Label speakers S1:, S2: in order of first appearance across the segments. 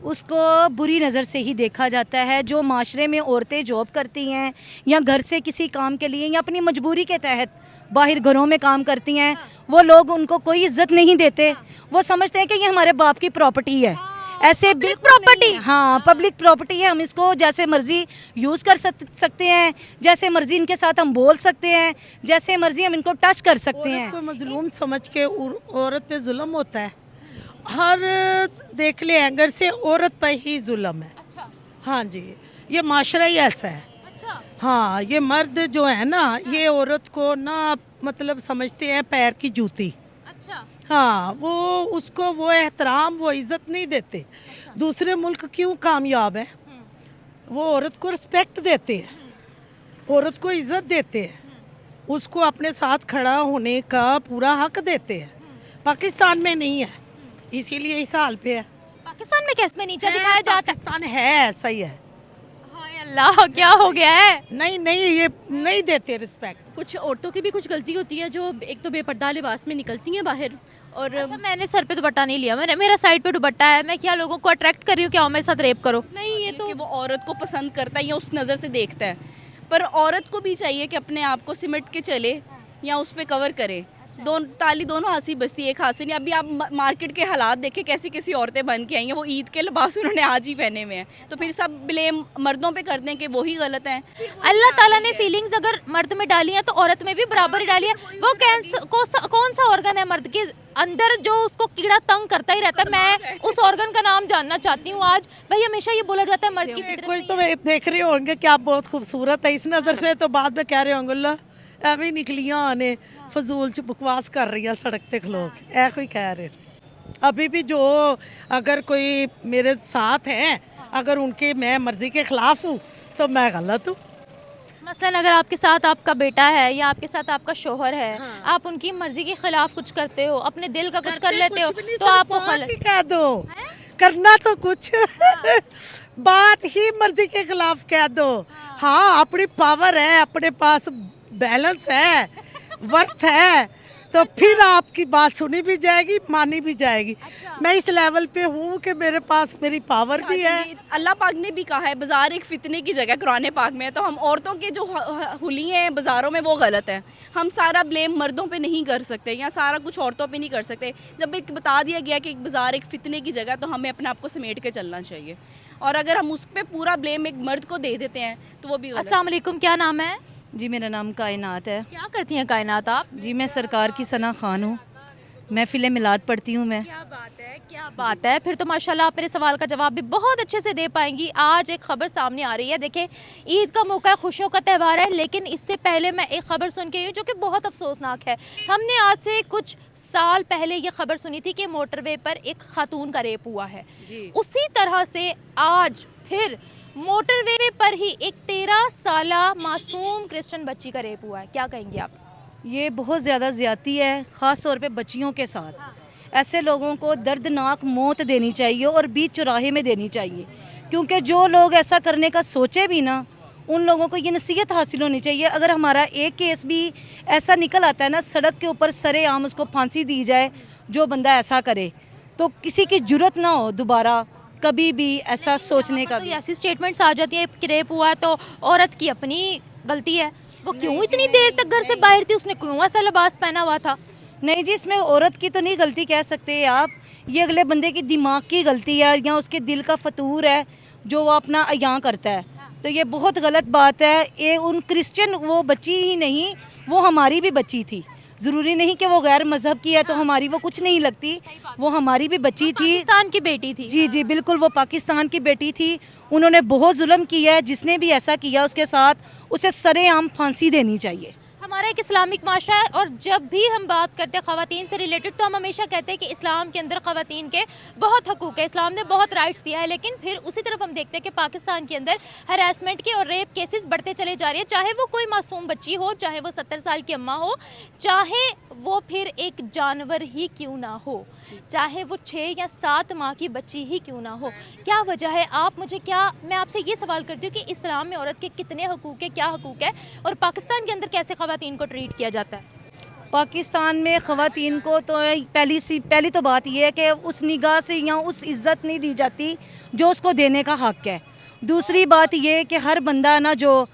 S1: उसको बुरी नज़र से ही देखा जाता है। जो माशरे में औरतें जॉब करती हैं या घर से किसी काम के लिए या अपनी मजबूरी के तहत बाहर घरों में काम करती हैं, वो लोग उनको कोई इज्जत नहीं देते। वो समझते हैं कि ये हमारे बाप की प्रॉपर्टी है। ऐसे
S2: पब्लिक
S1: बिल्कुल नहीं
S2: प्रॉपर्टी।
S1: है। हाँ, पब्लिक प्रॉपर्टी है। हम इसको जैसे मर्जी यूज़ कर सकते हैं, जैसे मर्जी इनके साथ हम बोल सकते हैं, जैसे मर्जी हम इनको टच कर सकते
S3: औरत
S1: हैं।
S3: को मजलूम समझ के औरत पे जुल्म होता है। हर देख ले एंगर से औरत पे ही जुल्म है।
S2: अच्छा
S3: हाँ जी, ये माशरा ही ऐसा है।
S2: अच्छा।
S3: हाँ, ये मर्द जो है ना, ये औरत को ना मतलब समझते हैं पैर की जूती।
S2: अच्छा
S3: हाँ, वो उसको वो एहतराम वो इज्जत नहीं देते। दूसरे मुल्क क्यों कामयाब है, वो औरत को रिस्पेक्ट देते हैं, औरत को इज्जत देते हैं, उसको अपने साथ खड़ा होने का पूरा हक देते हैं। पाकिस्तान में नहीं है, इसीलिए इस हाल पे है।
S2: पाकिस्तान में कैसे में नीचा दिखाया जाता है?
S3: पाकिस्तान है ऐसा ही है।
S2: हाय अल्लाह, क्या हो गया है?
S3: नहीं नहीं, ये नहीं देते रिस्पेक्ट।
S4: कुछ औरतों की भी कुछ गलती होती है जो एक तो बेपर्दा लिबास में निकलती हैं बाहर और
S2: अच्छा, मैंने सर पे दुपट्टा नहीं लिया, मैंने मेरा साइड पे दुपट्टा है। मैं क्या लोगों को अट्रैक्ट कर रही हूँ? क्या मेरे साथ रेप करो?
S4: नहीं ये तो कि वो औरत को पसंद करता है या उस नज़र से देखता है, पर औरत को भी चाहिए कि अपने आप को सिमट के चले या उस पे कवर करे। ताली दोनों हाथ से बजती है, एक हाथ से नहीं। अभी आप मार्केट के हालात देखें, कैसी कैसी औरतें बन के आई हैं, वो ईद के लिबास उन्होंने आज ही पहने हुए हैं, तो फिर सब ब्लेम मर्दों पे करते हैं कि वही गलत हैं।
S2: अल्लाह ताला ने फीलिंग्स अगर मर्द में डाली हैं तो औरत में भी बराबर ही डाली है। वो कौन सा ऑर्गन है मर्द के अंदर जो उसको कीड़ा तंग करता ही रहता है? मैं उस ऑर्गन का नाम जानना चाहती हूँ आज। भाई हमेशा ये बोला जाता है मर्द की फितरत
S3: कोई
S2: में
S3: तो देख रहे होंगे कि आप बहुत खूबसूरत है इस नज़र से, तो बाद में कह रहे होंगे ला एवं निकलियां आने फजूल च बकवास कर रही है सड़क ते खलो के, ऐ कोई कह रहे। अभी भी जो अगर कोई मेरे साथ हैं, अगर उनके मैं मर्जी के खिलाफ हूँ तो मैं गलत हूँ।
S2: मसलन अगर आपके साथ आपका बेटा है या आपके साथ आपका शोहर है, आप उनकी मर्जी के खिलाफ कुछ करते हो, अपने दिल का कुछ कर लेते हो, तो आपको
S3: बात ही कह दो, करना तो कुछ बात ही मर्जी के खिलाफ कह दो। हाँ, अपनी पावर है, अपने पास बैलेंस है, वर्थ है, तो फिर आपकी बात सुनी भी जाएगी, मानी भी जाएगी। मैं इस लेवल पे हूँ कि मेरे पास मेरी पावर भी है।
S4: अल्लाह पाक ने भी कहा है बाजार एक फितने की जगह कुरान पाक में है, तो हम औरतों के जो हुलिये हैं बाज़ारों में वो गलत है। हम सारा ब्लेम मर्दों पे नहीं कर सकते या सारा कुछ औरतों पे नहीं कर सकते। जब एक बता दिया गया कि एक बाज़ार एक फितने की जगह, तो हमें अपने आप को समेट के चलना चाहिए, और अगर हम उस पर पूरा ब्लेम एक मर्द को दे देते हैं तो वो भी गलत है।
S2: अस्सलाम वालेकुम, क्या नाम है?
S1: जी, मेरा नाम कायनात है।
S2: क्या करती हैं कायनात आप?
S1: जी, मैं सरकार की सना खान हूँ। महफिल मिलाद पढ़ती हूँ मैं।
S2: क्या बात है, क्या बात है। फिर तो माशाल्लाह आप मेरे सवाल का जवाब भी बहुत अच्छे से दे पाएंगी। आज एक खबर सामने आ रही है। देखें, ईद का मौका है, खुशियों का त्यौहार है, लेकिन इससे पहले मैं एक खबर सुन के आई हूँ जो कि बहुत अफसोसनाक है। हमने आज से कुछ साल पहले ये खबर सुनी थी कि मोटरवे पर एक खातून का रेप हुआ है। उसी तरह से आज फिर मोटरवे पर ही एक 13 साला मासूम क्रिश्चियन बच्ची का रेप हुआ है। क्या कहेंगे आप?
S1: ये बहुत ज़्यादा ज़्यादती है, ख़ास तौर पे बच्चियों के साथ। ऐसे लोगों को दर्दनाक मौत देनी चाहिए और बीच चौराहे में देनी चाहिए, क्योंकि जो लोग ऐसा करने का सोचे भी ना, उन लोगों को ये नसीहत हासिल होनी चाहिए। अगर हमारा एक केस भी ऐसा निकल आता है ना, सड़क के ऊपर सरेआम उसको फांसी दी जाए जो बंदा ऐसा करे, तो किसी की जुर्रत ना हो दोबारा कभी भी ऐसा सोचने का
S2: तो
S1: भी।
S2: ऐसी स्टेटमेंट्स आ जाती है कि रेप हुआ तो औरत की अपनी गलती है। वो क्यों इतनी देर तक घर से बाहर थी? उसने क्यों ऐसा लिबास पहना हुआ था?
S1: नहीं जी, इसमें औरत की तो नहीं गलती कह सकते आप, ये अगले बंदे की दिमाग की गलती है या उसके दिल का फतूर है जो वो अपना अयां करता है। तो ये बहुत गलत बात है। ये उन क्रिश्चियन, वो बच्ची ही नहीं, वो हमारी भी बच्ची थी। ज़रूरी नहीं कि वो गैर मज़हब की है तो हमारी वो कुछ नहीं लगती, वो हमारी भी बच्ची थी।
S2: पाकिस्तान की बेटी थी।
S1: जी जी बिल्कुल, वो पाकिस्तान की बेटी थी। उन्होंने बहुत जुल्म किया है, जिसने भी ऐसा किया उसके साथ उसे सरेआम फांसी देनी चाहिए।
S2: हमारा एक इस्लामिक माशरा है और जब भी हम बात करते हैं ख़वातीन से रिलेटेड तो हम हमेशा कहते हैं कि इस्लाम के अंदर ख़वातीन के बहुत हकूक़ है, इस्लाम ने बहुत राइट्स दिया है। लेकिन फिर उसी तरफ हम देखते हैं कि पाकिस्तान के अंदर हरासमेंट के और रेप केसेस बढ़ते चले जा रहे हैं, चाहे वो कोई मासूम बच्ची हो, चाहे वो 70 साल की अम्मा हो, चाहे वो फिर एक जानवर ही क्यों ना हो, चाहे वो 6 या 7 माह की बच्ची ही क्यों ना हो। क्या वजह है? मैं आपसे ये सवाल करती हूँ कि इस्लाम में औरत के कितने हकूक़ है, क्या हकूक़ है, और पाकिस्तान के अंदर कैसे ख़वातीन को ट्रीट किया जाता है?
S1: पाकिस्तान में ख़वातीन को तो पहली तो बात यह है कि उस निगाह से या उस इज़्ज़त नहीं दी जाती जो उसको देने का हक़ है। दूसरी बात यह कि हर बंदा ना जो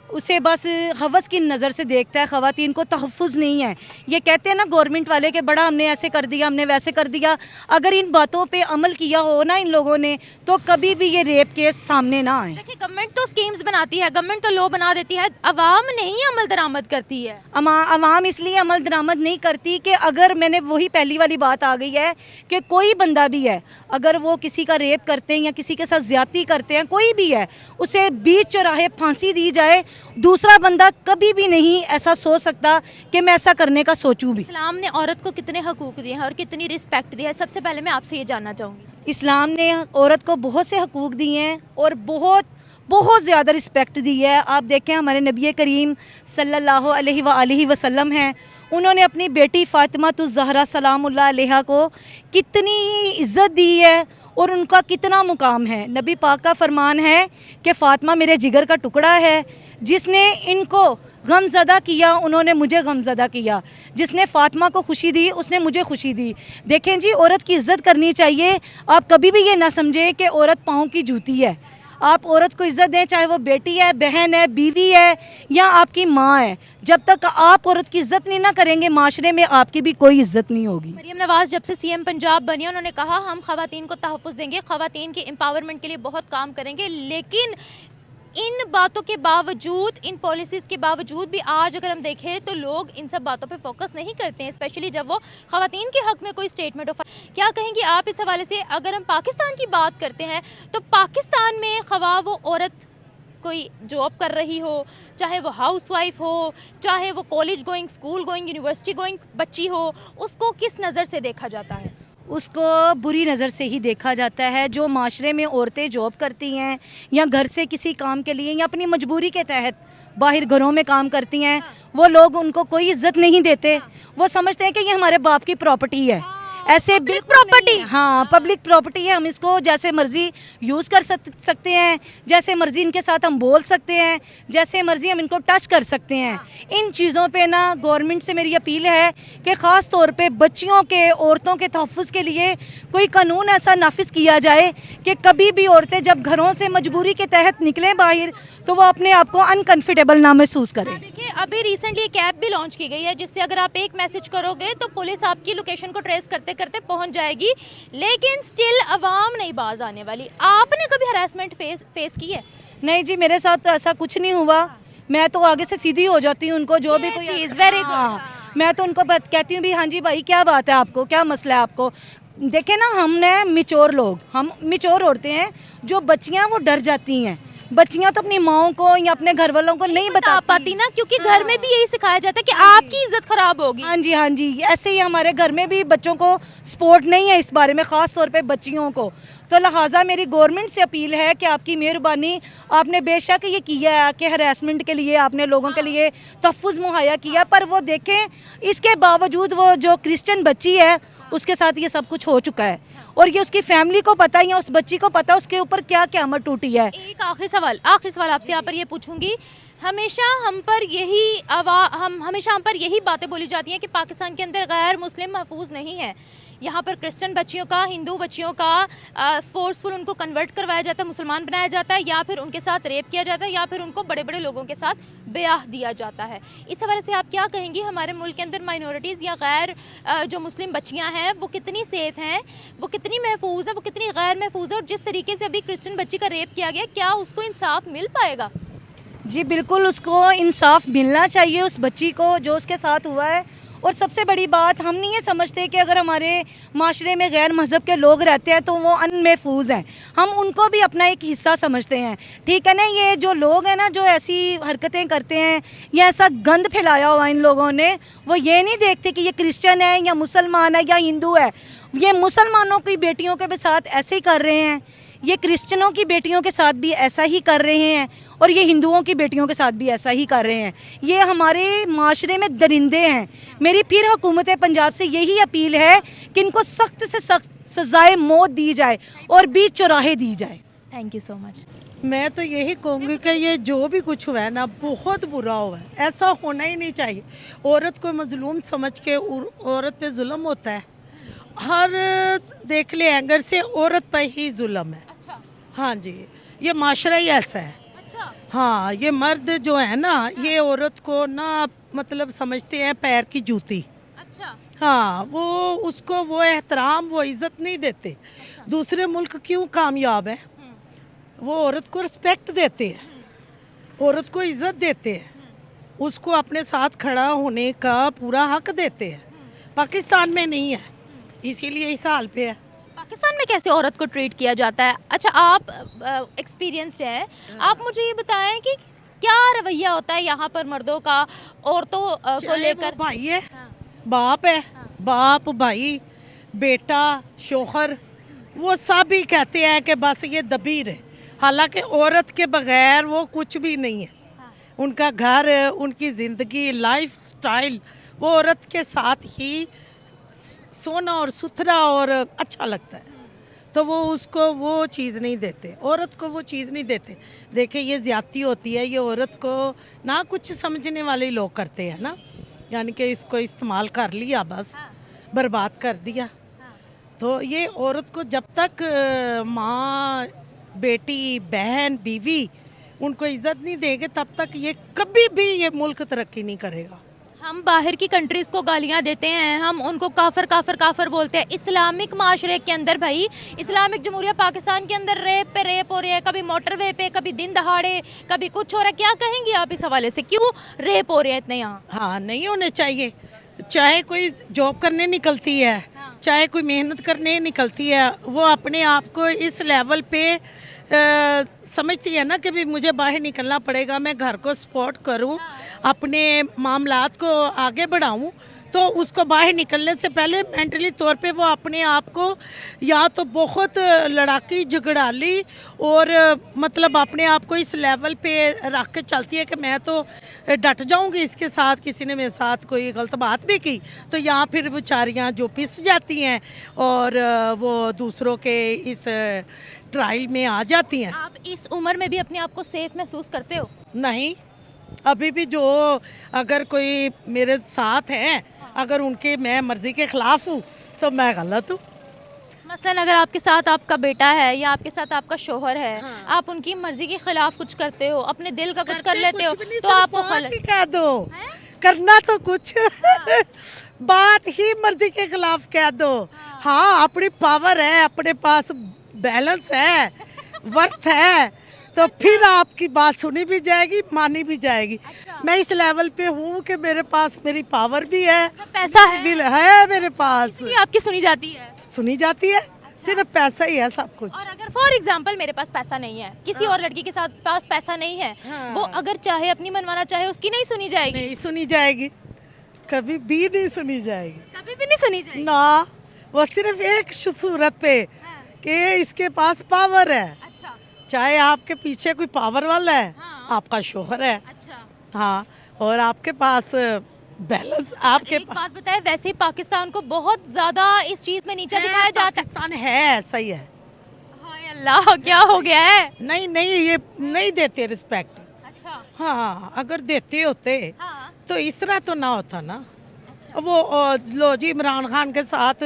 S1: उसे बस हवस की नज़र से देखता है, ख़वातीन को तहफ़्फ़ुज़ नहीं है। ये कहते हैं ना गवर्नमेंट वाले कि बड़ा हमने ऐसे कर दिया, हमने वैसे कर दिया। अगर इन बातों पे अमल किया हो ना इन लोगों ने तो कभी भी ये रेप केस सामने ना आए।
S2: देखिए गवर्नमेंट तो स्कीम्स बनाती है, गवर्नमेंट तो लॉ बना देती है, अवाम नहीं अमल दरामद करती है।
S1: अवाम इसलिए अमल दरामद नहीं करती कि अगर मैंने वही पहली वाली बात आ गई है कि कोई बंदा भी है, अगर वो किसी का रेप करते हैं या किसी के साथ ज़्यादती करते हैं, कोई भी है, उसे बीच चौराहे फांसी दी जाए। दूसरा बंदा कभी भी नहीं ऐसा सोच सकता कि मैं ऐसा करने का सोचूं भी।
S2: इस्लाम ने औरत को कितने हकूक दिए हैं और कितनी रिस्पेक्ट दी है, सबसे पहले मैं आपसे ये जानना चाहूँगी।
S1: इस्लाम ने औरत को बहुत से हकूक दिए हैं और बहुत बहुत ज़्यादा रिस्पेक्ट दी है। आप देखें हमारे नबी करीम सल्लल्लाहु अलैहि वसल्लम हैं, उन्होंने अपनी बेटी फ़ातिमा ज़हरा सलामुल्लाह अलैहा को कितनी इज़्ज़त दी है और उनका कितना मुकाम है। नबी पाक का फरमान है कि फ़ातिमा मेरे जिगर का टुकड़ा है, जिसने इनको गमज़दा किया उन्होंने मुझे गमज़दा किया, जिसने फ़ातिमा को खुशी दी उसने मुझे खुशी दी। देखें जी, औरत की इज़्ज़त करनी चाहिए। आप कभी भी ये ना समझें कि औरत पाँव की जूती है। आप औरत को इज़्ज़त दें, चाहे वो बेटी है, बहन है, बीवी है या आपकी माँ है। जब तक आप औरत की इज़्ज़त नहीं ना करेंगे, माशरे में आपकी भी कोई इज़्ज़त नहीं होगी।
S2: मरियम नवाज़ जब से सीएम पंजाब बनी है, उन्होंने कहा हम ख़वातीन को तहफ़्फ़ुज़ देंगे, ख़वातीन के एम्पावरमेंट के लिए बहुत काम करेंगे। लेकिन इन बातों के बावजूद, इन पॉलिसीज़ के बावजूद भी आज अगर हम देखें तो लोग इन सब बातों पे फोकस नहीं करते हैं, स्पेशली जब वो ख़वातीन के हक़ में कोई स्टेटमेंट ऑफ। क्या कहेंगे आप इस हवाले से? अगर हम पाकिस्तान की बात करते हैं तो पाकिस्तान में ख़वा वो औरत कोई जॉब कर रही हो, चाहे वो हाउसवाइफ हो, चाहे वो college going, school going, university going बच्ची हो, उसको किस नज़र से देखा जाता है?
S1: उसको बुरी नज़र से ही देखा जाता है। जो माशरे में औरतें जॉब करती हैं या घर से किसी काम के लिए या अपनी मजबूरी के तहत बाहर घरों में काम करती हैं, वो लोग उनको कोई इज़्ज़त नहीं देते। वो समझते हैं कि ये हमारे बाप की प्रॉपर्टी है। ऐसे बिल्कुल प्रॉपर्टी, हाँ पब्लिक प्रॉपर्टी है, हम इसको जैसे मर्ज़ी यूज़ कर सकते हैं, जैसे मर्ज़ी इनके साथ हम बोल सकते हैं, जैसे मर्ज़ी हम इनको टच कर सकते हैं। इन चीज़ों पे ना गवर्नमेंट से मेरी अपील है कि ख़ास तौर पे बच्चियों के, औरतों के तहफ़्फ़ुज़ के लिए कोई कानून ऐसा नाफिज किया जाए कि कभी भी औरतें जब घरों से मजबूरी के तहत निकलें बाहर तो वो अपने आप को अनकंफर्टेबल ना महसूस करें।
S2: देखिए अभी रिसेंटली एक ऐप भी लॉन्च की गई है जिससे अगर आप एक मैसेज करोगे तो पुलिस आपकी लोकेशन को ट्रेस करते करते पहुंच जाएगी, लेकिन स्टिल अवाम नहीं बाज आने वाली। आपने कभी हरासमेंट फेस की है?
S1: नहीं जी, मेरे साथ तो ऐसा कुछ नहीं हुआ। मैं तो आगे से सीधी हो जाती हूँ, उनको जो भी कोई
S2: चीज़ वेरी
S1: गुड। मैं तो उनको कहती हूँ भी हाँ जी भाई क्या बात है, आपको क्या मसला है आपको। देखे ना, हमने मिच्योर लोग, हम मिच्योर औरतें हैं। जो बच्चियाँ वो डर जाती हैं, बच्चियाँ तो अपनी माओं को या अपने घर वालों को नहीं बता
S2: पाती ना, क्योंकि घर में भी यही सिखाया जाता है कि आपकी इज्जत खराब होगी।
S1: हाँ जी, हाँ जी, ऐसे ही हमारे घर में भी बच्चों को सपोर्ट नहीं है इस बारे में, ख़ास तौर पे बच्चियों को। तो लिहाजा मेरी गवर्नमेंट से अपील है कि आपकी मेहरबानी, आपने बेशक ये किया है कि हरासमेंट के लिए आपने लोगों के लिए तहफ़्फ़ुज़ मुहैया किया, पर वो देखें इसके बावजूद वो जो क्रिश्चियन बच्ची है उसके साथ ये सब कुछ हो चुका है और ये उसकी फैमिली को पता है या उस बच्ची को पता है उसके ऊपर क्या क़यामत टूटी है।
S2: एक आखिरी सवाल आपसे यहाँ पर ये पूछूंगी, हमेशा हम पर यही बातें बोली जाती हैं कि पाकिस्तान के अंदर गैर मुस्लिम महफूज नहीं है। यहाँ पर क्रिश्चियन बच्चियों का, हिंदू बच्चियों का फोर्सफुल उनको कन्वर्ट करवाया जाता है, मुसलमान बनाया जाता है, या फिर उनके साथ रेप किया जाता है, या फिर उनको बड़े बड़े लोगों के साथ ब्याह दिया जाता है। इस हवाले से आप क्या कहेंगी, हमारे मुल्क के अंदर माइनॉरिटीज़ या गैर जो मुस्लिम बच्चियाँ हैं वो कितनी सेफ़ हैं, वो कितनी महफूज है, वो कितनी गैर महफूज है? और जिस तरीके से अभी क्रिश्चियन बच्ची का रेप किया गया, क्या उसको इंसाफ मिल पाएगा?
S1: जी बिल्कुल, उसको इंसाफ मिलना चाहिए उस बच्ची को जो उसके साथ हुआ है। और सबसे बड़ी बात, हम नहीं ये समझते कि अगर हमारे माशरे में गैर मज़हब के लोग रहते हैं तो वो अनमहफूज हैं, हम उनको भी अपना एक हिस्सा समझते हैं। ठीक है ना, ये जो लोग हैं ना जो ऐसी हरकतें करते हैं या ऐसा गंद फैलाया हुआ इन लोगों ने, वो ये नहीं देखते कि ये क्रिश्चियन है या मुसलमान है या हिंदू है। ये मुसलमानों की बेटियों के साथ ऐसे ही कर रहे हैं, ये क्रिश्चियनों की बेटियों के साथ भी ऐसा ही कर रहे हैं और ये हिंदुओं की बेटियों के साथ भी ऐसा ही कर रहे हैं। ये हमारे माशरे में दरिंदे हैं। मेरी फिर हुकूमत पंजाब से यही अपील है कि इनको सख्त से सख्त सज़ाए मौत दी जाए और बीच चौराहे दी जाए।
S2: Thank you so much.
S3: मैं तो यही कहूँगी कि ये जो भी कुछ हुआ है ना बहुत बुरा हुआ है, ऐसा होना ही नहीं चाहिए। औरत को मजलूम समझ के औरत पे जुल्म होता है, हर देख ले एंगर से औरत पे ही जुल्म है।
S2: अच्छा
S3: हाँ जी, ये माशरा ही ऐसा है।
S2: अच्छा
S3: हाँ, ये मर्द जो है ना ये औरत को ना मतलब समझते हैं पैर की जूती।
S2: अच्छा
S3: हाँ, वो उसको वो एहतराम वो इज़्ज़त नहीं देते। दूसरे मुल्क क्यों कामयाब है, वो औरत को रिस्पेक्ट देते हैं, औरत को इज़्ज़त देते हैं, उसको अपने साथ खड़ा होने का पूरा हक देते हैं। पाकिस्तान में नहीं है, इसीलिए इस हाल पे है।
S2: पाकिस्तान में कैसे औरत को ट्रीट किया जाता है? अच्छा, आप एक्सपीरियंस्ड हैं, आप मुझे ये बताएं कि क्या रवैया होता है यहाँ पर मर्दों का औरतों को
S3: चाहे
S2: लेकर?
S3: वो भाई है,
S2: हाँ,
S3: बाप है, बाप भाई बेटा शोहर, वो सब ही कहते हैं कि बस ये दबीर है। हालांकि औरत के बगैर वो कुछ भी नहीं है।
S2: हाँ।
S3: उनका घर, उनकी ज़िंदगी, लाइफ स्टाइल, वो औरत के साथ ही सोना और सुथरा और अच्छा लगता है। तो वो उसको वो चीज़ नहीं देते, औरत को वो चीज़ नहीं देते। देखिए ये ज़्यादती होती है, ये औरत को ना कुछ समझने वाले लोग करते हैं ना, यानी कि इसको इस्तेमाल कर लिया, बस बर्बाद कर दिया। तो ये औरत को जब तक माँ, बेटी, बहन, बीवी उनको इज्जत नहीं देंगे तब तक ये कभी भी ये मुल्क तरक्की नहीं करेगा।
S2: हम बाहर की कंट्रीज़ को गालियाँ देते हैं, हम उनको काफर काफर काफर बोलते हैं। इस्लामिक माशरे के अंदर भाई, इस्लामिक जमहूरिया पाकिस्तान के अंदर रेप पे रेप हो रहे हैं, कभी मोटरवे पे, कभी दिन दहाड़े, कभी कुछ हो रहा है। क्या कहेंगी आप इस हवाले से, क्यों रेप हो रहे हैं इतने यहाँ?
S3: हाँ, नहीं होने चाहिए। चाहे कोई जॉब करने निकलती है, चाहे कोई मेहनत करने निकलती है, वो अपने आप को इस लेवल पे समझती है ना कि भी मुझे बाहर निकलना पड़ेगा, मैं घर को सपोर्ट करूं, अपने मामलात को आगे बढ़ाऊं, तो उसको बाहर निकलने से पहले मेंटली तौर पे वो अपने आप को या तो बहुत लड़ाकी झगड़ाली और मतलब अपने आप को इस लेवल पे रख के चलती है कि मैं तो डट जाऊंगी इसके साथ, किसी ने मेरे साथ कोई गलत बात भी की तो यहाँ फिर बेचारियाँ जो पिस जाती हैं और वो दूसरों के इस ट्रायल में आ जाती हैं।
S2: आप इस उम्र में भी अपने आप को सेफ महसूस करते हो?
S3: नहीं, अभी भी जो अगर कोई मेरे साथ हैं, अगर उनके मैं मर्जी के खिलाफ हूँ तो मैं गलत हूँ।
S2: मसलन अगर आपके साथ आपका बेटा है या आपके साथ आपका शोहर है, आप उनकी मर्जी के खिलाफ कुछ करते हो, अपने दिल का कुछ कर लेते हो, तो आपको
S3: बात ही कह दो, करना तो कुछ बात ही मर्जी के खिलाफ कह दो। हाँ, अपनी पावर है, अपने पास बैलेंस है, वर्थ है, तो फिर आपकी बात सुनी भी जाएगी, मानी भी जाएगी। मैं इस लेवल पे हूँ कि मेरे पास मेरी पावर भी है,
S2: पैसा है,
S3: बिल है मेरे पास,
S2: इसलिए आपकी सुनी जाती है।
S3: सुनी जाती है, सिर्फ पैसा ही है सब कुछ।
S2: और अगर फॉर एग्जांपल मेरे पास पैसा नहीं है, किसी और लड़की के साथ पास पैसा नहीं है, वो अगर चाहे अपनी मनवाना चाहे, उसकी नहीं सुनी जाएगी?
S3: नहीं सुनी जाएगी, कभी भी नहीं सुनी जाएगी,
S2: कभी भी नहीं सुनी जाएगी
S3: ना। वो सिर्फ एक सूरत पे कि इसके पास पावर है।
S2: अच्छा
S3: चाहे आपके पीछे कोई पावर वाला है, आपका शोहर है,
S2: अच्छा।
S3: हाँ, और आपके पास बैलेंस, आपके
S2: एक बात बताए, वैसे ही पाकिस्तान को बहुत ज्यादा इस चीज में नीचा दिखाया जाता है।
S3: पाकिस्तान है ऐसा ही है।
S2: हाय अल्लाह, क्या हो गया है?
S3: नहीं नहीं, ये नहीं देते रिस्पेक्ट।
S2: अच्छा
S3: हाँ, अगर देते होते
S2: हाँ,
S3: तो इस तरह तो ना होता ना। वो लो जी, इमरान खान के साथ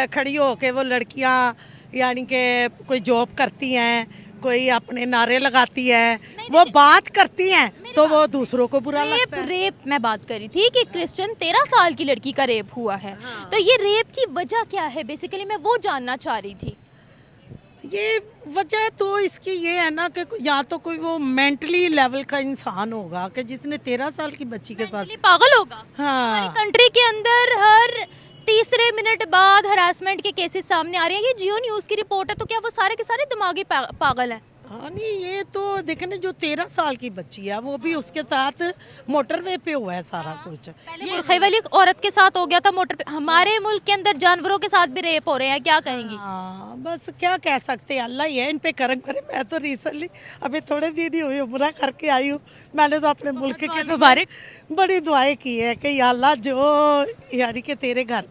S3: खड़ी होके वो लड़कियां यानी कि कोई जॉब करती हैं, कोई अपने नारे लगाती है, वो बात करती हैं तो वो दूसरों को बुरा
S2: रेप
S3: लगता है।
S2: रेप मैं बात करी थी कि क्रिश्चियन 13 साल की लड़की का रेप हुआ है, तो ये रेप की वजह क्या है? बेसिकली मैं वो जानना चाह रही थी।
S3: ये वजह तो इसकी ये है ना कि या तो कोई वो मेंटली लेवल का इंसान होगा कि जिसने 13 साल की बच्ची के साथ,
S2: Mentally पागल होगा।
S3: हाँ,
S2: हमारी कंट्री के अंदर हर तीसरे मिनट बाद हरासमेंट के केसेस सामने आ रहे हैं। ये जियो न्यूज़ की रिपोर्ट है, तो क्या वो सारे के सारे दिमागी पागल हैं?
S3: हाँ, नहीं, ये तो देखने जो 13 साल की बच्ची है वो भी उसके साथ मोटरवे पे हुआ है सारा कुछ।
S2: पहले बुरखे वाली औरत के साथ हो गया था मोटर पे, हमारे मुल्क के अंदर जानवरों के साथ भी रेप हो रहे हैं, क्या कहेंगी?
S3: हाँ, बस क्या कह सकते हैं, अल्लाह ही है, इन पे करम करे। मैं तो रिसेंटली अभी थोड़े दिन ही हुई उम्रा करके आई हूँ। मैंने तो अपने मुल्क के लिए
S2: मुबारक।
S3: बड़ी दुआएं की है कि या अल्लाह जो यानी कि तेरे घर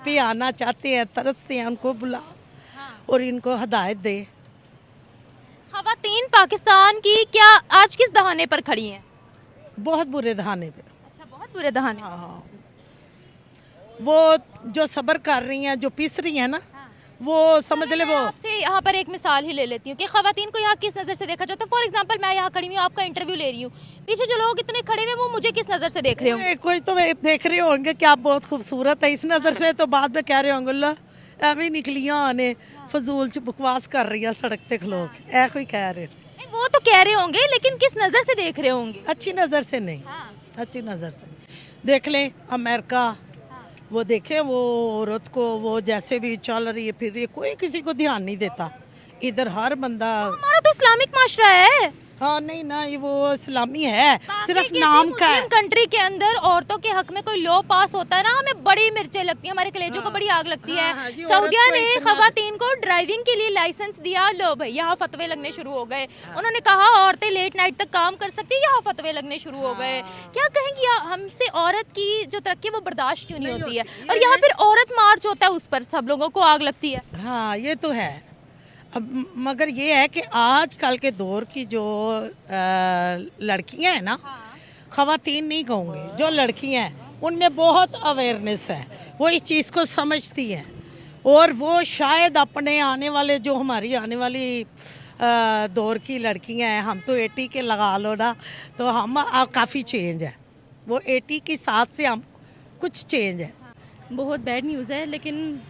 S3: पे आना चाहते हैं, तरसते हैं, उनको बुला और इनको हदायत दे।
S2: खवातीन पाकिस्तान की क्या आज किस दहाने पर खड़ी हैं?
S3: बहुत बुरे दहाने पे।
S2: अच्छा, बहुत बुरे दहाने।
S3: हाँ, वो जो सब्र कर रही हैं, जो पिस रही हैं ना, वो समझ ले वो।
S2: आपसे यहाँ पर एक मिसाल ही ले लेती हूँ कि खवातीन को यहाँ किस नज़र से देखा जाता है। फॉर एग्जांपल मैं यहाँ खड़ी हुई हूँ, आपका इंटरव्यू ले रही हूँ, पीछे जो लोग इतने खड़े हुए वो मुझे किस नज़र से देख रहे होंगे?
S3: कोई तो देख रहे होंगे कि आप बहुत खूबसूरत है इस नज़र से, तो बाद में कह रहे होंगे ला एवं निकलियां आने फजूल च बकवास कर रही है सड़क ते खलो के, ऐ कोई कह रहे।
S2: नहीं, वो तो कह रहे होंगे, लेकिन किस नज़र से देख रहे होंगे?
S3: अच्छी नज़र से नहीं, अच्छी नज़र से नहीं। देख लें अमेरिका, वो देखें वो औरत को वो जैसे भी चल रही है फिर रही है, कोई किसी को ध्यान नहीं देता। इधर हर बंदा,
S2: हमारा तो इस्लामिक माशरा है।
S3: हाँ नहीं ना, ये वो इस्लामी है, सिर्फ
S2: किसी
S3: नाम का है।
S2: मुस्लिम कंट्री के अंदर औरतों के हक में कोई लॉ पास होता है ना, हमें बड़ी मिर्चें लगती हैं, हमारे कलेजों को बड़ी आग लगती है।
S3: हाँ जी,
S2: सऊदिया
S3: औरत को
S2: ने
S3: इतना-
S2: खवातीन को ड्राइविंग के लिए लाइसेंस दिया, लो भाई यहाँ फतवे लगने शुरू हो गए। उन्होंने कहा औरतें लेट नाइट तक काम कर सकती है, यहाँ फतवे लगने शुरू हो गए। क्या कहेंगी हमसे औरत की जो तरक्की वो बर्दाश्त क्यों नहीं होती है? और यहाँ फिर औरत मार्च होता है, उस पर सब लोगों को आग लगती है।
S3: हाँ ये तो है। अब मगर ये है कि आजकल के दौर की जो लड़कियां हैं ना, खवातीन नहीं कहूँगी, जो लड़कियां हैं उनमें बहुत अवेयरनेस है, वो इस चीज़ को समझती हैं, और वो शायद अपने आने वाले जो हमारी आने वाली दौर की लड़कियां हैं, हम तो 80 के लगा लो ना, तो हम काफ़ी चेंज है, वो 80 के साथ से हम कुछ चेंज है।
S5: बहुत बैड न्यूज़ है, लेकिन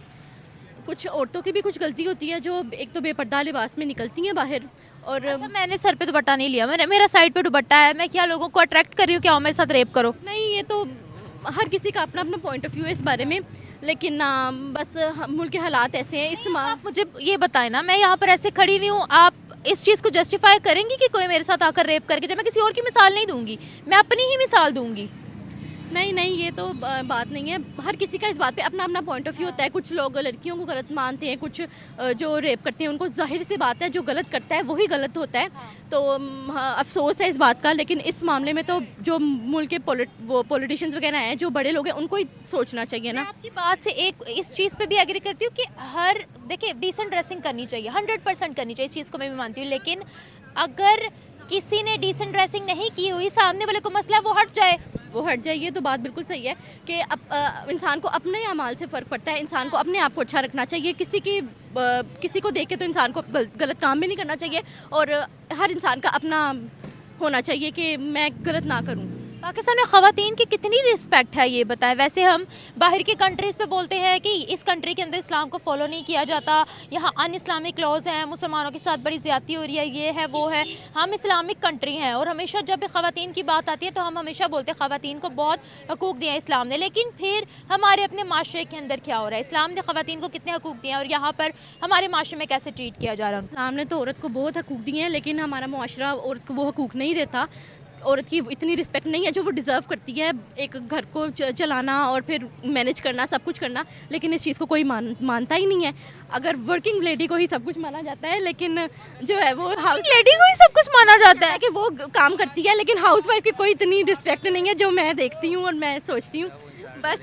S5: कुछ औरतों की भी कुछ गलती होती है जो एक तो बेपर्दा लिबास में निकलती हैं बाहर। और
S2: अच्छा, मैंने सर पे दुपट्टा नहीं लिया, मैंने मेरा साइड पे दुपट्टा है, मैं क्या लोगों को अट्रैक्ट कर रही हूँ क्या मेरे साथ रेप करो?
S5: नहीं, ये तो हर किसी का अपना अपना पॉइंट ऑफ व्यू है इस बारे में, लेकिन बस मुल्क के हालात ऐसे हैं इस
S2: आप मुझे ये बताएं ना, मैं यहाँ पर ऐसे खड़ी हुई हूँ, आप इस चीज़ को जस्टिफाई करेंगी कि कोई मेरे साथ आकर रेप करके? जब मैं किसी और की मिसाल नहीं दूंगी, मैं अपनी ही मिसाल दूंगी।
S5: नहीं, ये तो बात नहीं है। हर किसी का इस बात पे अपना अपना पॉइंट ऑफ व्यू होता है। कुछ लोग लड़कियों को गलत मानते हैं, कुछ जो रेप करते हैं उनको जाहिर सी बात है जो गलत करता है वही गलत होता है। तो अफसोस है इस बात का, लेकिन इस मामले में तो जो मुल्क के पॉलिटिशियंस वगैरह हैं, जो बड़े लोग हैं, उनको ही सोचना चाहिए ना।
S2: मैं आपकी बात से एक इस चीज़ पे भी एग्री करती हूँ कि हर देखिए डिसेंट ड्रेसिंग करनी चाहिए, 100% करनी चाहिए, इस चीज़ को मैं भी मानती हूँ, लेकिन अगर किसी ने डिसेंट ड्रेसिंग नहीं की हुई, सामने वाले को मसला है वो हट जाए,
S5: वो हट जाए, ये तो बात बिल्कुल सही है कि इंसान को अपने अमाल से फ़र्क पड़ता है। इंसान को अपने आप को अच्छा रखना चाहिए, किसी को देख के तो इंसान को गलत काम भी नहीं करना चाहिए, और हर इंसान का अपना होना चाहिए कि मैं गलत ना करूं।
S2: पाकिस्तान में ख़वातीन की कितनी रिस्पेक्ट है ये बताएं? वैसे हम बाहर की कंट्रीज़ पे बोलते हैं कि इस कंट्री के अंदर इस्लाम को फॉलो नहीं किया जाता, यहाँ अन इस्लामिक लॉज हैं, मुसलमानों के साथ बड़ी ज़्यादती हो रही है, ये है वो है। हम इस्लामिक कंट्री हैं और हमेशा जब भी ख़वातीन की बात आती है तो हम हमेशा बोलते हैं ख़वातीन को बहुत हकूक़ दिए हैं इस्लाम ने, लेकिन फिर हमारे अपने माशरे के अंदर क्या हो रहा है? इस्लाम ने ख़वातीन को कितने हकूक़ दिए हैं और यहाँ पर हमारे माशरे में कैसे ट्रीट किया जा रहा है?
S5: इस्लाम ने तो औरत को बहुत हकूक़ दिए हैं, लेकिन हमारा मुआशरा औरत को वो हकूक़ नहीं देता। औरत की इतनी रिस्पेक्ट नहीं है जो वो डिज़र्व करती है, एक घर को चलाना और फिर मैनेज करना, सब कुछ करना, लेकिन इस चीज़ को कोई मानता ही नहीं है। अगर वर्किंग लेडी को ही सब कुछ माना जाता है, लेकिन जो है वो हाउस
S2: लेडी को ही सब कुछ माना जाता है
S5: कि वो काम करती है, लेकिन हाउस वाइफ की कोई इतनी रिस्पेक्ट नहीं है जो मैं देखती हूँ और मैं सोचती हूँ। बस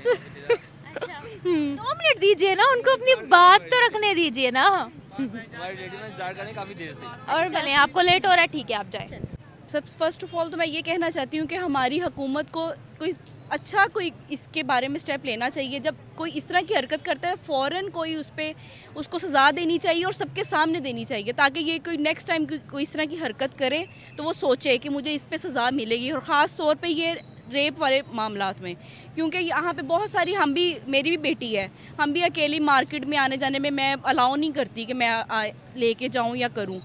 S2: 2 मिनट दीजिए ना, उनको अपनी बात तो रखने दीजिए ना।
S6: काफी देर से
S2: और चलें, आपको लेट हो रहा है, ठीक है आप जाए।
S4: सब फर्स्ट ऑफ ऑल तो मैं ये कहना चाहती हूँ कि हमारी हुकूमत को कोई इसके बारे में स्टेप लेना चाहिए। जब कोई इस तरह की हरकत करता है फ़ौरन कोई उसको सज़ा देनी चाहिए और सबके सामने देनी चाहिए, ताकि ये कोई नेक्स्ट टाइम कोई इस तरह की हरकत करे तो वो सोचे कि मुझे इस पे सज़ा मिलेगी। और ख़ास तौर पे ये रेप वाले मामलात में, क्योंकि यहाँ पे बहुत सारी मेरी भी बेटी है, हम भी अकेली मार्केट में आने जाने में मैं अलाउ नहीं करती कि मैं लेके जाऊँ या करूँ।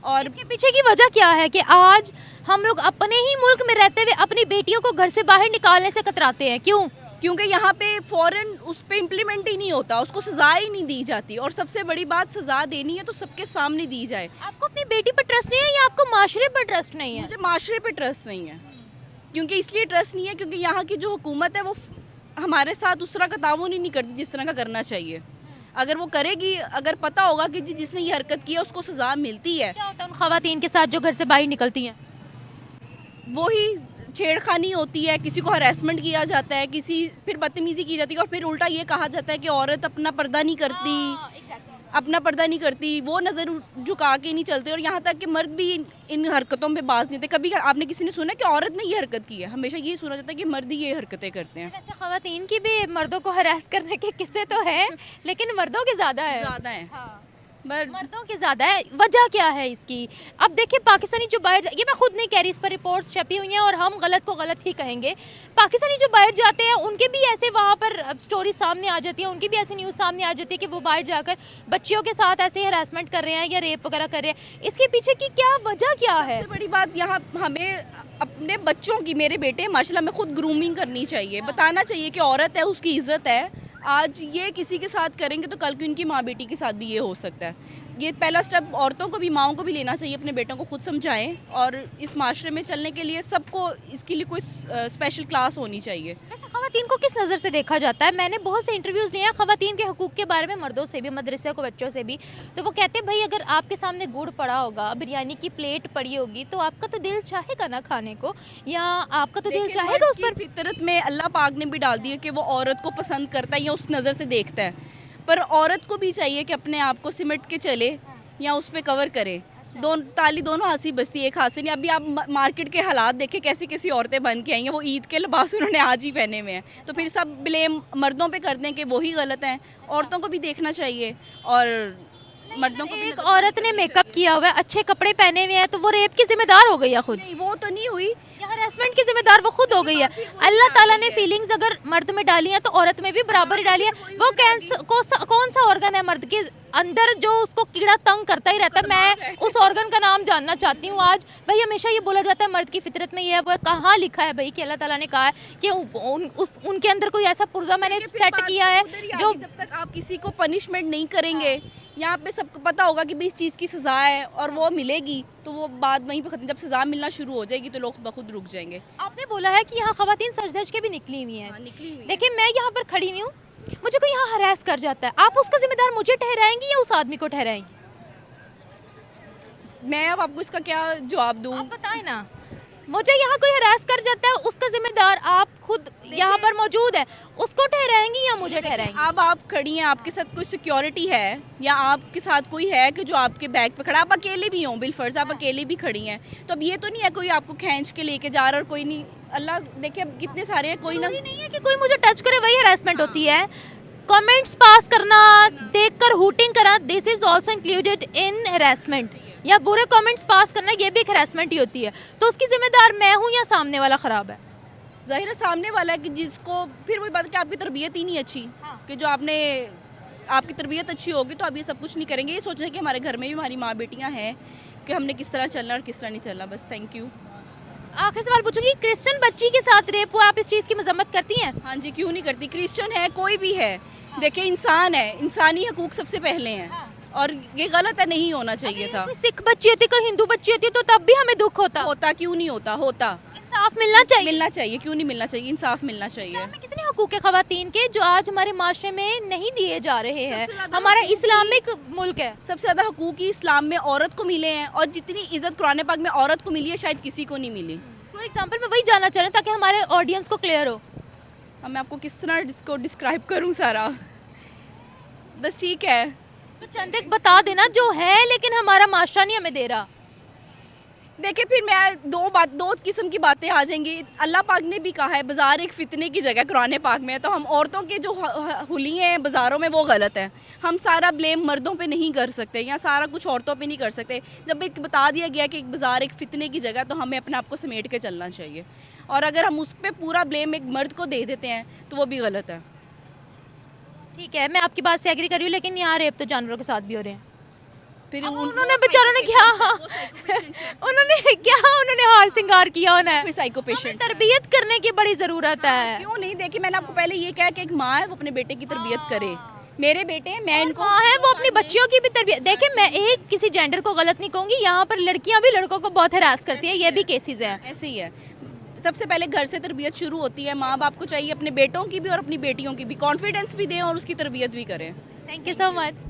S4: और
S2: इसके पीछे की वजह क्या है कि आज हम लोग अपने ही मुल्क में रहते हुए अपनी बेटियों को घर से बाहर निकालने से कतराते हैं? क्यों?
S4: क्योंकि यहाँ पे फ़ौरन उस पर इम्प्लीमेंट ही नहीं होता, उसको सज़ा ही नहीं दी जाती। और सबसे बड़ी बात, सज़ा देनी है तो सबके सामने दी जाए।
S2: आपको अपनी बेटी पर ट्रस्ट नहीं है या आपको माशरे पर ट्रस्ट नहीं है?
S4: मुझे माशरे पे ट्रस्ट नहीं है, क्योंकि इसलिए ट्रस्ट नहीं है क्योंकि यहाँ की जो हुकूमत है वो हमारे साथ उस तरह का ताउन ही नहीं करती जिस तरह का करना चाहिए। अगर वो करेगी, अगर पता होगा कि जिसने ये हरकत की है उसको सज़ा मिलती है।
S2: क्या होता है उन ख़वातीन के साथ जो घर से बाहर निकलती हैं?
S4: वही छेड़खानी होती है, किसी को हरासमेंट किया जाता है, फिर बदतमीज़ी की जाती है, और फिर उल्टा ये कहा जाता है कि औरत अपना पर्दा नहीं करती। अपना पर्दा नहीं करती, वो नज़र झुका के नहीं चलते, और यहाँ तक कि मर्द भी इन हरकतों पे बाज नहीं थे। कभी आपने किसी ने सुना कि औरत ने ये हरकत की है? हमेशा ये सुना जाता है कि मर्द ही ये हरकतें करते हैं।
S2: वैसे खवातीन की भी मर्दों को हरास करने के किस्से तो हैं, लेकिन मर्दों के ज़्यादा है।
S4: ज़्यादा है।
S2: हाँ।
S4: बट
S2: मर्दों की ज़्यादा है। वजह क्या है इसकी? अब देखिए पाकिस्तानी जो बाहर, ये मैं खुद नहीं कह रही, इस पर रिपोर्ट्स छपी हुई हैं और हम गलत को गलत ही कहेंगे। पाकिस्तानी जो बाहर जाते हैं उनके भी ऐसे वहाँ पर स्टोरी सामने आ जाती है, उनकी भी ऐसी न्यूज़ सामने आ जाती है कि वो बाहर जाकर बच्चियों के साथ ऐसे हरासमेंट कर रहे हैं या रेप वगैरह कर रहे हैं। इसके पीछे की क्या वजह क्या है?
S4: सबसे बड़ी बात यहाँ हमें अपने बच्चों की, मेरे बेटे माशाल्लाह में खुद ग्रूमिंग करनी चाहिए, बताना चाहिए कि औरत है, उसकी इज्जत है। आज ये किसी के साथ करेंगे तो कल की उनकी माँ बेटी के साथ भी ये हो सकता है। ये पहला स्टेप औरतों को भी, माओं को भी लेना चाहिए, अपने बेटों को खुद समझाएं, और इस माशरे में चलने के लिए सबको इसके लिए कोई स्पेशल क्लास होनी चाहिए।
S2: वैसे खवातीन को किस नज़र से देखा जाता है? मैंने बहुत से इंटरव्यूज़ लिए हैं खवातीन के हकूक़ के बारे में, मर्दों से भी, मदरसे को बच्चों से भी। तो वो कहते हैं भाई अगर आपके सामने गुड़ पड़ा होगा, बिरयानी की प्लेट पड़ी होगी, तो आपका तो दिल चाहेगा ना खाने को, या आपका तो दिल चाहेगा उस पर।
S4: फितरत में अल्लाह पाक ने भी डाल दिया कि वो औरत को पसंद करता है या उस नज़र से देखता है, पर औरत को भी चाहिए कि अपने आप को सिमट के चले या उस पे कवर करे। ताली दोनों हाथ से बजती है, एक हाथ से नहीं। अभी आप मार्केट के हालात देखें, कैसी कैसी औरतें बन के आई हैं, वो ईद के लिबास उन्होंने आज ही पहने हुए हैं, तो फिर सब ब्लेम मर्दों पे करते हैं कि वही गलत हैं। औरतों को भी देखना चाहिए और मर्दों को भी।
S2: एक औरत ने मेकअप किया हुआ है, अच्छे कपड़े पहने हुए हैं, तो वो रेप की जिम्मेदार हो गई है खुद?
S4: नहीं, वो तो नहीं हुई,
S2: या हरासमेंट की जिम्मेदार वो खुद हो गई है। अल्लाह ताला ने फीलिंग्स अगर मर्द में डाली हैं तो औरत में भी बराबर ही डाली है। वो कौन सा ऑर्गन है मर्द के अंदर जो उसको कीड़ा तंग करता ही रहता है? मैं उस ऑर्गन का नाम जानना चाहती हूँ आज। भाई हमेशा ये बोला जाता है मर्द की फितरत में ये है, वो कहाँ लिखा है भाई कि अल्लाह ताला ने कहा है कि उनके अंदर कोई ऐसा पुर्जा मैंने सेट किया है जो।
S4: जब तक आप किसी को पनिशमेंट नहीं करेंगे, यहाँ पे सबको पता होगा कि भाई इस चीज़ की सज़ा है और वो मिलेगी, तो वो बात वहीं पे खत्म। जब सज़ा मिलना शुरू हो जाएगी तो लोग बखुद रुक जाएंगे।
S2: आपने बोला है कि यहाँ खवातीन सज के भी निकली हुई हैं।
S4: हाँ, निकली हुई है।
S2: देखिए मैं यहाँ पर खड़ी हुई हूँ, मुझे कोई यहाँ हरास कर जाता है, आप उसका जिम्मेदार मुझे ठहराएंगी या उस आदमी को ठहराएंगी?
S4: मैं अब आपको इसका क्या जवाब दूँ?
S2: आप बताएं ना। मुझे यहाँ कोई हरास कर जाता है, उसका जिम्मेदार आप खुद यहाँ पर मौजूद है, उसको ठहराएंगी या मुझे ठहराएंगी?
S4: अब आप खड़ी हैं, आपके साथ कोई सिक्योरिटी है या आपके साथ कोई है कि जो आपके बैग पे खड़ा, आप अकेले भी हों, बिलफर्ज आप अकेले भी खड़ी हैं, तो अब ये तो नहीं है कोई आपको खींच के लेके जा रहा और कोई नहीं। अल्लाह देखिए अब कितने सारे हैं, कोई ना।
S2: नहीं है कि कोई मुझे टच करे वही हरासमेंट होती है। कमेंट्स पास करना, देखकर हूटिंग करना, this is also included in harassment. या बुरे कमेंट्स पास करना, ये भी एक हरासमेंट ही होती है। तो उसकी जिम्मेदार मैं हूँ या सामने वाला ख़राब है?
S4: जाहिर है सामने वाला है कि जिसको, फिर वही बात कि आपकी तरबियत ही नहीं अच्छी, कि जो आपकी तरबियत अच्छी होगी तो आप ये सब कुछ नहीं करेंगे। ये सोचना कि हमारे घर में भी हमारी माँ बेटियाँ हैं कि हमने किस तरह चलना और किस तरह नहीं चलना। बस थैंक यू।
S2: आखिर सवाल पूछूंगी, क्रिश्चियन बच्ची के साथ रेप हुआ, आप इस चीज़ की मजम्मत करती हैं?
S4: हाँ जी, क्यों नहीं करती। क्रिश्चियन है, कोई भी है, देखिए इंसान है, इंसानी हकूक सबसे पहले हैं, और ये गलत है, नहीं होना चाहिए था।
S2: कोई सिख बच्ची होती, कोई हिंदू बच्ची होती तो तब भी हमें दुख होता।
S4: क्यों नहीं होता? होता।
S2: इंसाफ मिलना चाहिए।
S4: मिलना चाहिए, क्यों नहीं मिलना चाहिए? इंसाफ मिलना चाहिए।
S2: इस्लाम में कितने हकूक है खवातीन के जो आज हमारे माशरे में नहीं दिए जा रहे हैं? हमारा इस्लामिक मुल्क है,
S4: सबसे ज़्यादा हकूक ही इस्लाम में औरत को मिले हैं, और जितनी इज्जत कुरान पाक में औरत को मिली है शायद किसी को नहीं मिली।
S2: फॉर एग्जाम्पल मैं वही जानना चाह रही हूँ ताकि हमारे ऑडियंस को क्लियर हो।
S4: अब मैं आपको किस तरह इसको डिस्क्राइब करूँ सारा? बस ठीक है,
S2: तो चंद एक बता देना जो है, लेकिन हमारा माशरा नहीं हमें दे रहा।
S4: देखिए फिर मैं दो किस्म की बातें आ जाएंगी। अल्लाह पाक ने भी कहा है बाज़ार एक फितने की जगह कुरान पाक में है, तो हम औरतों के जो हुलिये हैं बाज़ारों में वो गलत है। हम सारा ब्लेम मर्दों पे नहीं कर सकते या सारा कुछ औरतों पे नहीं कर सकते। जब एक बता दिया गया कि एक बाज़ार एक फितने की जगह, तो हमें अपने आप को समेट के चलना चाहिए, और अगर हम उस पर पूरा ब्लेम एक मर्द को दे देते हैं तो वो भी गलत है।
S2: ठीक है, मैं आपकी बात से एग्री कर रही हूँ, लेकिन यहाँ रेप तो जानवरों के साथ भी हो रहे हैं।
S4: फिर
S2: उन्होंने बेचारों ने क्या उन्होंने हार सिंगार किया होना है।
S4: फिर साइको पेशेंट
S2: तरबियत करने की बड़ी ज़रूरत है।
S4: क्यों नहीं? देखिए मैंने आपको पहले ये कहा कि एक माँ है वो अपने बेटे की तरबियत करे। मेरे बेटे, मैं इनको
S2: माँ है वो अपनी बच्चियों की भी तरबियत। देखिए मैं एक किसी जेंडर को गलत नहीं कहूँगी, यहाँ पर लड़कियाँ भी लड़कों को बहुत हरास करती है, ये भी केसेस हैं।
S4: ऐसे ही है। सबसे पहले घर से तरबियत शुरू होती है। माँ बाप को चाहिए अपने बेटों की भी और अपनी बेटियों की भी कॉन्फिडेंस भी दें और उसकी तरबियत भी करें।
S2: Thank you so much.